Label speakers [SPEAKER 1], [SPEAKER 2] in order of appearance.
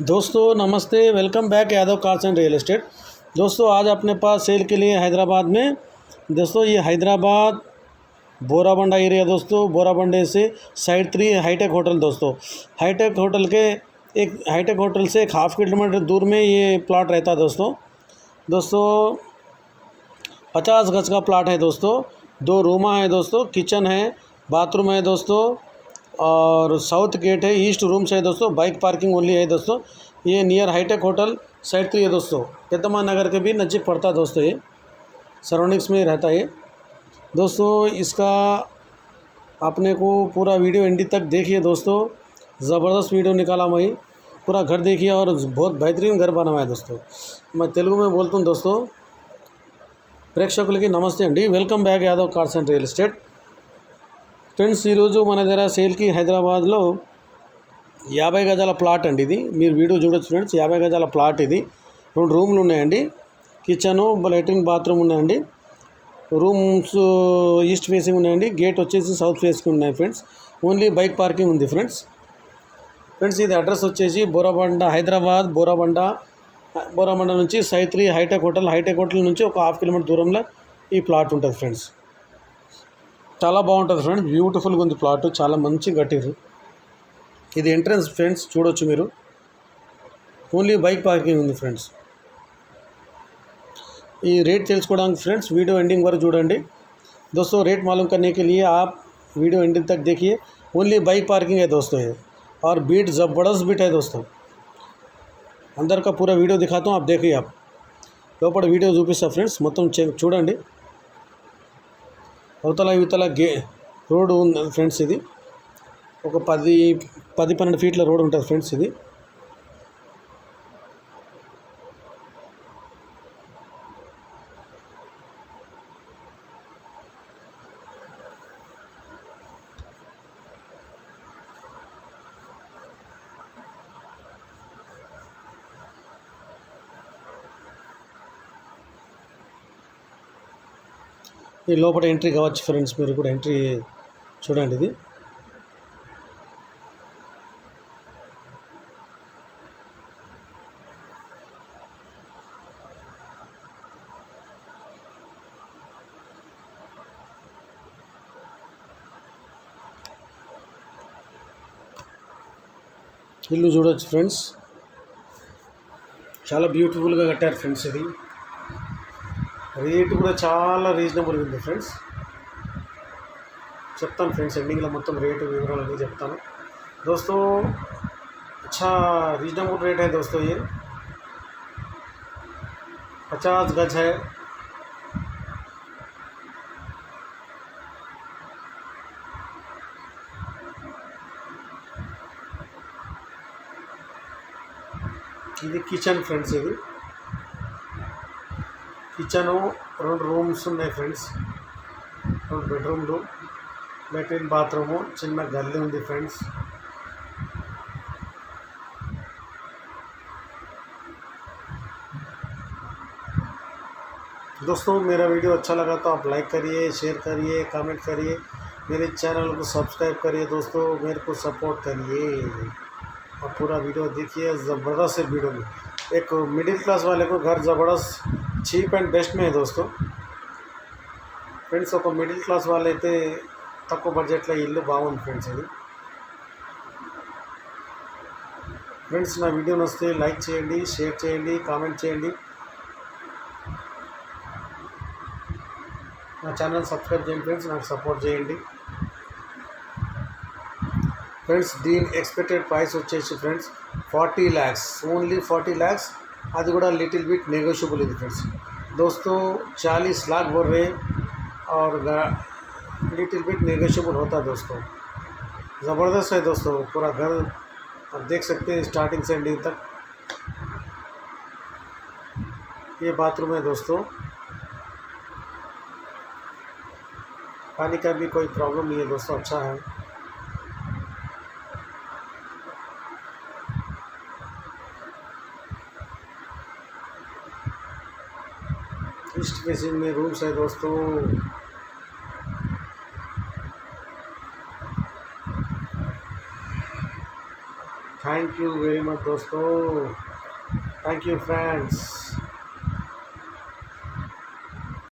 [SPEAKER 1] दोस्तों नमस्ते, welcome back Yadav cars and real estate. दोस्तों आज अपने पास सेल के लिए हैदराबाद में दोस्तों ये हैदराबाद बोराबंडा एरिया दोस्तों, बोराबंडे से साइड 3 हाईटेक होटल दोस्तों। हाईटेक होटल के हाईटेक होटल से एक हाफ किलोमीटर दूर में ये प्लॉट रहता है दोस्तों। 50 गज का प्लॉट है दोस्तों। 2 रूमा है दोस्तों, किचन है, बाथरूम है दोस्तों और साउथ गेट है, ईस्ट रूम्स है दोस्तों। बाइक पार्किंग ओनली है दोस्तों। ये नियर हाईटेक होटल साइड 3 है दोस्तों। पेदमा नगर के भी नज़दीक पड़ता है दोस्तों। ये सराउंडिंग्स में रहता है दोस्तों। इसका आपने को पूरा वीडियो एंड तक देखिए दोस्तों। ज़बरदस्त वीडियो निकाला मैं, पूरा घर देखिए और बहुत बेहतरीन घर बना हुआ है दोस्तों। मैं तेलुगु में बोलता हूँ दोस्तों। ప్రేక్షకులకి నమస్తే అండి, welcome back Yadav cars and real estate friends. ఈరోజు మన దగ్గర సేల్కి హైదరాబాద్లో 50 గజాల ప్లాట్ అండి ఇది. మీరు వీడియో చూడొచ్చు ఫ్రెండ్స్. 50 గజాల ప్లాట్ ఇది. 2 రూమ్లు ఉన్నాయండి, కిచెను, లాట్రిన్, బాత్రూమ్ ఉన్నాయండి. రూమ్స్ ఈస్ట్ ఫేసింగ్ ఉన్నాయండి, గేట్ వచ్చేసి సౌత్ ఫేసింగ్ ఉన్నాయి ఫ్రెండ్స్. ఓన్లీ బైక్ పార్కింగ్ ఉంది ఫ్రెండ్స్. ఇది అడ్రస్ వచ్చేసి బోరాబండ, హైదరాబాద్ బోరాబండ నుంచి సైడ్ 3 హైటెక్ హోటల్ నుంచి ఒక హాఫ్ కిలోమీటర్ దూరంలో ఈ ప్లాట్ ఉంటుంది ఫ్రెండ్స్. చాలా బాగుంటుంది ఫ్రెండ్స్, బ్యూటిఫుల్గా ఉంది ప్లాట్, చాలా మంచి కట్టిర్రు. ఇది ఎంట్రన్స్ ఫ్రెండ్స్, చూడొచ్చు మీరు. ఓన్లీ బైక్ పార్కింగ్ ఉంది ఫ్రెండ్స్. ఈ रेट తెలుసుకోవడానికి ఫ్రెండ్స్ वीडियो एंडिंग वరకు చూడండి दोस्तों। रेट मालूम करने के लिए आप वीडियो एंडिंग तक देखिए। ओनली बाइक पार्किंग है दोस्तों ये, और बीट ज़बरदस्त बीट है दोस्तों। अंदर का पूरा वीडियो दिखाता हूँ, आप देखिए। आप లోపల వీడియో చూపిస్తా ఫ్రెండ్స్, మొత్తం చూడండి. అవతల ఇవతల రోడ్డు ఉంది ఫ్రెండ్స్. ఇది ఒక 10-12 ఫీట్ల రోడ్ ఉంటుంది ఫ్రెండ్స్. ఇది ఈ లోపల ఎంట్రీ కావచ్చు ఫ్రెండ్స్. మీరు కూడా ఎంట్రీ చూడండి. ఇది ఇల్లు చూడవచ్చు ఫ్రెండ్స్, చాలా బ్యూటిఫుల్గా కట్టారు ఫ్రెండ్స్. ఇది రేటు కూడా చాలా రీజనబుల్గా ఉంది ఫ్రెండ్స్. చెప్తాను ఫ్రెండ్స్, ఎండింగ్లో మొత్తం రేటు వివరాలు అన్నీ చెప్తాను दोस्तों। अच्छा रीजनेबल रेट है दोस्तों। ये 50 गज है। ఇది కిచెన్ ఫ్రెండ్స్. ఇది కిచెను, 2 రూమ్స్ ఉన్నాయి ఫ్రెండ్స్. 2 బెడ్రూమ్లు, లాట్రిన్, బాత్రూము, చిన్న గల్లీ ఉంది ఫ్రెండ్స్. दोस्तों मेरा वीडियो अच्छा लगा तो आप लाइक करिए, शेयर करिए, कमेंट करिए, मेरे चैनल को सब्सक्राइब करिए दोस्तों, मेरे को सपोर्ट करिए और पूरा वीडियो देखिए। ज़बरदस्त है वीडियो में। एक मिडिल क्लास वाले को घर ज़बरदस्त చీప్ అండ్ బెస్ట్ మే దోస్తో ఫ్రెండ్స్. ఒక మిడిల్ క్లాస్ వాళ్ళైతే తక్కువ బడ్జెట్లో ఇల్లు బాగుంది ఫ్రెండ్స్. ఇది ఫ్రెండ్స్ నా వీడియో నచ్చితే లైక్ చేయండి, షేర్ చేయండి, కామెంట్ చేయండి. నా ఛానల్ సబ్స్క్రైబ్ చేయండి ఫ్రెండ్స్, నాకు సపోర్ట్ చేయండి ఫ్రెండ్స్. దీని ఎక్స్పెక్టెడ్ ప్రైస్ వచ్చేసి ఫ్రెండ్స్ 40 lakhs, ఓన్లీ 40 lakhs. అది కూడా लिटिल बिट नेगोशिएबल है फ्रेंड्स दोस्तों। 40 लाख बोल रहे और लिटिल बिट नेगोशिएबल होता है दोस्तों। ज़बरदस्त है दोस्तों पूरा घर, आप देख सकते हैं स्टार्टिंग से एंडिंग तक। ये बाथरूम है दोस्तों। पानी का भी कोई प्रॉब्लम नहीं है दोस्तों, अच्छा है। ईस्ट फेसिंग में रूम्स है दोस्तों। Thank thank you very much दोस्तों, थैंक यू फ्रेंड्स।